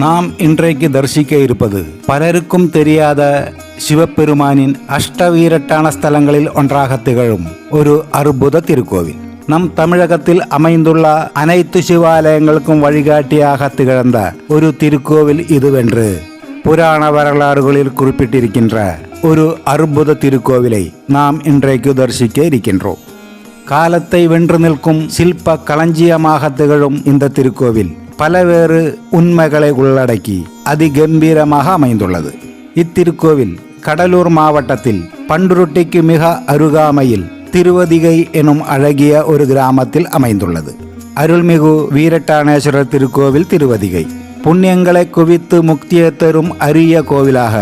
நாம் இன்றைக்கு தரிசிக்க இருப்பது பலருக்கும் தெரியாத சிவபெருமானின் அஷ்டவீரட்டான ஸ்தலங்களில் ஒன்றாக திகழும் ஒரு அற்புத திருக்கோவில். நம் தமிழகத்தில் அமைந்துள்ள அனைத்து சிவாலயங்களுக்கும் வழிகாட்டியாக திகழ்ந்த ஒரு திருக்கோவில் இதுவென்று புராண வரலாறுகளில் குறிப்பிட்டிருக்கின்ற ஒரு அற்புத திருக்கோவிலை நாம் இன்றைக்கு தரிசிக்க இருக்கின்றோம். காலத்தை வென்று நிற்கும் சிற்ப களஞ்சியமாக திகழும் இந்த திருக்கோவில் பலவேறு உண்மைகளை உள்ளடக்கி அதிகம்பீரமாக அமைந்துள்ளது. இத்திருக்கோவில் கடலூர் மாவட்டத்தில் பண்ருட்டிக்கு மிக அருகாமையில் திருவதிகை எனும் அழகிய ஒரு கிராமத்தில் அமைந்துள்ளது. அருள்மிகு வீரட்டானேஸ்வரர் திருக்கோவில் திருவதிகை புண்ணியங்களை குவித்து முக்தியை தரும் அரிய கோவிலாக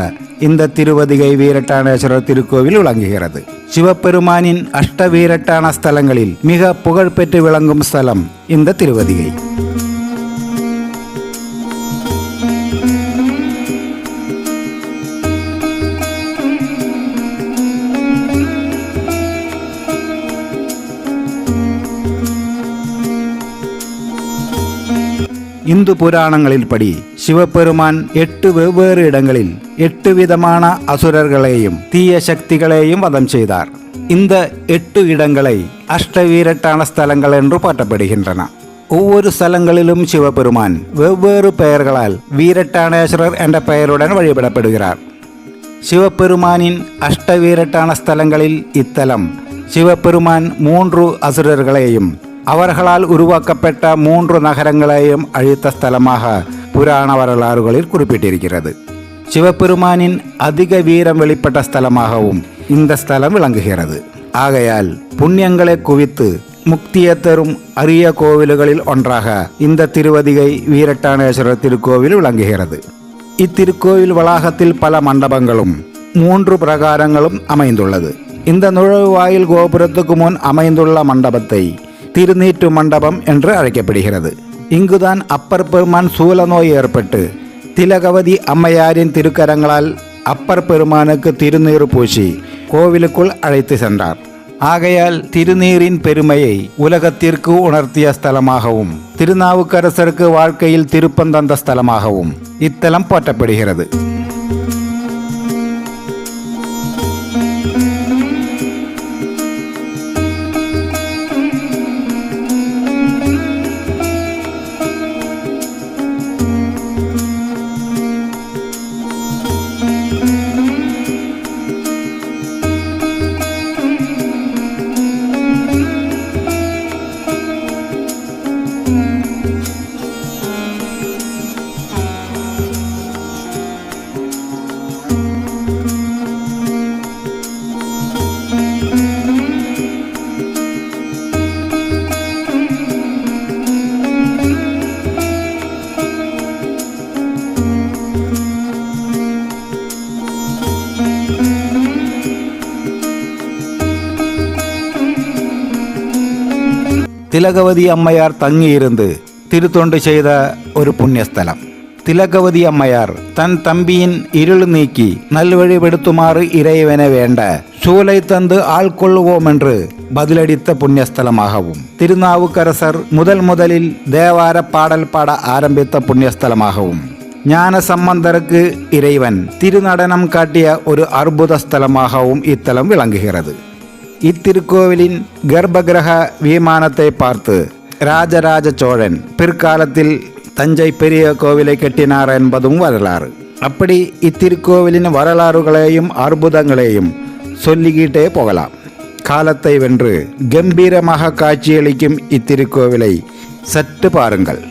இந்த திருவதிகை வீரட்டானேஸ்வரர் திருக்கோவில் விளங்குகிறது. சிவபெருமானின் அஷ்டவீரட்டான ஸ்தலங்களில் மிக புகழ்பெற்று விளங்கும் ஸ்தலம் இந்த திருவதிகை. இந்து புராணங்களில் படி சிவபெருமான் 8 வெவ்வேறு இடங்களில் 8 விதமான அசுரர்களையும் தீய சக்திகளையும் வதம் செய்தார். இந்த 8 இடங்களை அஷ்டவீரட்டான ஸ்தலங்கள் என்று போற்றப்படுகின்றன. ஒவ்வொரு ஸ்தலங்களிலும் சிவபெருமான் வெவ்வேறு பெயர்களால் வீரட்டானேஸ்வரர் என்ற பெயருடன் வழிபடப்படுகிறார். சிவபெருமானின் அஷ்டவீரட்டான ஸ்தலங்களில் இத்தலம் சிவபெருமான் 3 அசுரர்களையும் அவர்களால் உருவாக்கப்பட்ட 3 நகரங்களையும் அழித்த ஸ்தலமாக புராண வரலாறுகளில் குறிப்பிட்டிருக்கிறது. சிவபெருமானின் அதிக வீரம் வெளிப்பட்ட ஸ்தலமாகவும் இந்த ஸ்தலம் விளங்குகிறது. ஆகையால் புண்ணியங்களை குவித்து முக்தியை தரும் அரிய கோவில்களில் ஒன்றாக இந்த திருவதிகை வீரட்டானேஸ்வரர் திருக்கோவில் விளங்குகிறது. இத்திருக்கோவில் வளாகத்தில் பல மண்டபங்களும் 3 பிரகாரங்களும் அமைந்துள்ளது. இந்த நுழைவாயில் கோபுரத்துக்கு முன் அமைந்துள்ள மண்டபத்தை திருநீற்று மண்டபம் என்று அழைக்கப்படுகிறது. இங்குதான் அப்பர் பெருமான் சூல நோய் ஏற்பட்டு திலகவதி அம்மையாரின் திருக்கரங்களால் அப்பர் பெருமானுக்கு திருநீறு பூசி கோவிலுக்குள் அழைத்து சென்றார். ஆகையால் திருநீரின் பெருமையை உலகத்திற்கு உணர்த்திய ஸ்தலமாகவும் திருநாவுக்கரசருக்கு வாழ்க்கையில் திருப்பந்தந்த ஸ்தலமாகவும் இத்தலம் போற்றப்படுகிறது. திலகவதி அம்மையார் தங்கியிருந்து திருத்தொண்டு செய்த ஒரு புண்ணியஸ்தலம். திலகவதி அம்மையார் தன் தம்பியின் இருள் நீக்கி நல்வழிபடுத்துமாறு இறைவன வேண்ட சூலை தந்து ஆள் கொள்வோம் என்று பதிலளித்த புண்ணியஸ்தலமாகவும் திருநாவுக்கரசர் முதலில் தேவார பாடல் பாட ஆரம்பித்த புண்ணியஸ்தலமாகவும் ஞான சம்பந்தருக்கு இறைவன் திருநடனம் காட்டிய ஒரு அற்புத ஸ்தலமாகவும் இத்தலம் விளங்குகிறது. இத்திருக்கோவிலின் கர்ப்பகிரக விமானத்தை பார்த்து ராஜராஜ சோழன் பிற்காலத்தில் தஞ்சை பெரிய கோவிலை கட்டினார் என்பதும் வரலாறு. அப்படி இத்திருக்கோவிலின் வரலாறுகளையும் அற்புதங்களையும் சொல்லிக்கிட்டே போகலாம். காலத்தை வென்று கம்பீரமாக காட்சியளிக்கும் இத்திருக்கோவிலை சற்று பாருங்கள்.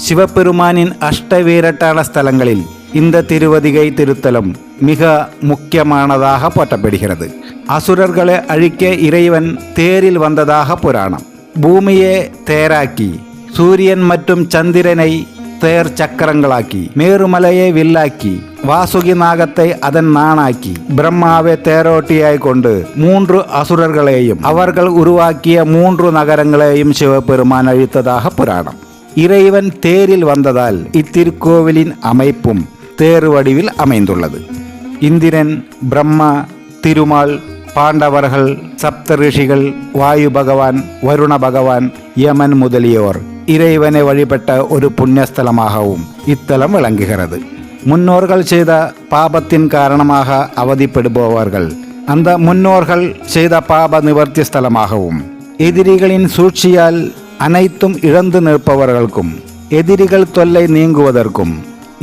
சிவபெருமானின் அஷ்டவீரட்டான ஸ்தலங்களில் இந்த திருவதிகை திருத்தலம் மிக முக்கியமானதாக போற்றப்படுகிறது. அசுரர்களை அழிக்க இறைவன் தேரில் வந்ததாக புராணம். பூமியை தேராக்கி சூரியன் மற்றும் சந்திரனை தேர் சக்கரங்களாக்கி மேருமலையை வில்லாக்கி வாசுகி நாகத்தை அதன் நானாக்கி பிரம்மாவை தேரோட்டியாய் கொண்டு 3 அசுரர்களையும் அவர்கள் உருவாக்கிய 3 நகரங்களையும் சிவபெருமான் அழித்ததாக புராணம். இறைவன் தேரில் வந்ததால் இத்திருக்கோவிலின் அமைப்பும் தேர் வடிவில் அமைந்துள்ளது. இந்திரன், பிரம்மா, திருமால், பாண்டவர்கள், சப்த ரிஷிகள், வாயு பகவான், வருண பகவான், யமன் முதலியோர் இறைவனை வழிபட்ட ஒரு புண்ணியஸ்தலமாகவும் இத்தலம் விளங்குகிறது. முன்னோர்கள் செய்த பாபத்தின் காரணமாக அவதிப்படுபவர்கள் அந்த முன்னோர்கள் செய்த பாப நிவர்த்தி ஸ்தலமாகவும், எதிரிகளின் சூழ்ச்சியால் அனைத்தும் இழந்து நிற்பவர்களுக்கும் எதிரிகள் தொல்லை நீங்குவதற்கும்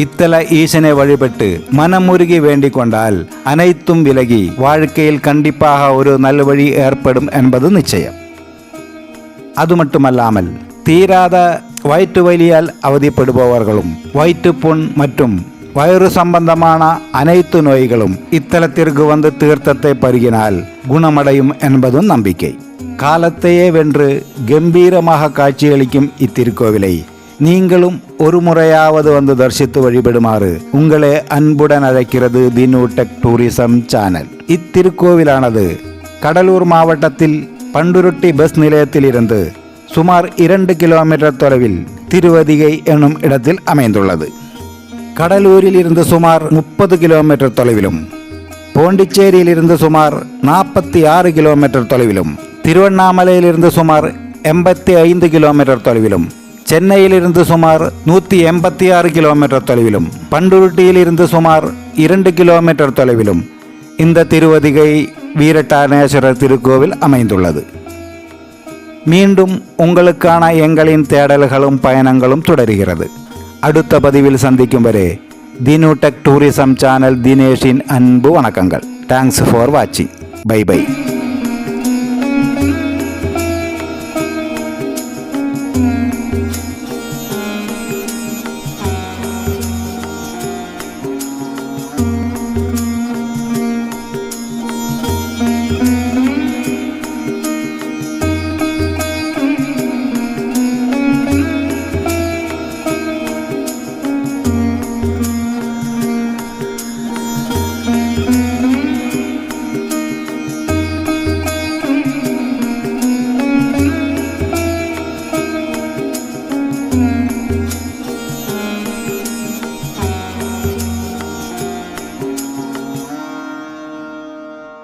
இத்தல ஈசனை வழிபட்டு மனமுருகி வேண்டிக் கொண்டால் அனைத்தும் விலகி வாழ்க்கையில் கண்டிப்பாக ஒரு நல்வழி ஏற்படும் என்பது நிச்சயம். அது மட்டுமல்லாமல் தீராத வயிற்று வலியால் அவதிப்படுபவர்களும் வயிற்றுப்புண் மற்றும் வயிறு சம்பந்தமான அனைத்து நோய்களும் இத்தலத்திற்கு வந்து தீர்த்தத்தை பருகினால் குணமடையும் என்பதும் நம்பிக்கை. காலத்தையே வென்று கம்பீரமாக காட்சியளிக்கும் இத்திருக்கோவிலை நீங்களும் ஒரு முறையாவது வந்து தரிசித்து வழிபடுமாறு உங்களை அன்புடன் அழைக்கிறது the new tech tourism channel. இத்திருக்கோவிலானது கடலூர் மாவட்டத்தில் பண்டுருட்டி பஸ் நிலையத்தில் இருந்து சுமார் 2 கிலோமீட்டர் தொலைவில் திருவதிகை என்னும் இடத்தில் அமைந்துள்ளது. கடலூரில் இருந்து சுமார் 30 கிலோமீட்டர் தொலைவிலும், போண்டிச்சேரியில் இருந்து சுமார் 46 கிலோமீட்டர் தொலைவிலும், திருவண்ணாமலையிலிருந்து சுமார் 85 கிலோமீட்டர் தொலைவிலும், சென்னையிலிருந்து சுமார் 186 கிலோமீட்டர் தொலைவிலும், பண்டுருட்டியில் இருந்து சுமார் 2 கிலோமீட்டர் தொலைவிலும் இந்த திருவதிகை வீரட்டானேஸ்வரர் திருக்கோவில் அமைந்துள்ளது. மீண்டும் உங்களுக்கான எங்களின் தேடல்களும் பயணங்களும் தொடர்கிறது. அடுத்த பதிவில் சந்திக்கும் வரை the new tech tourism channel தினேஷின் அன்பு வணக்கங்கள். தேங்க்ஸ் ஃபார் வாட்சிங். Bye by.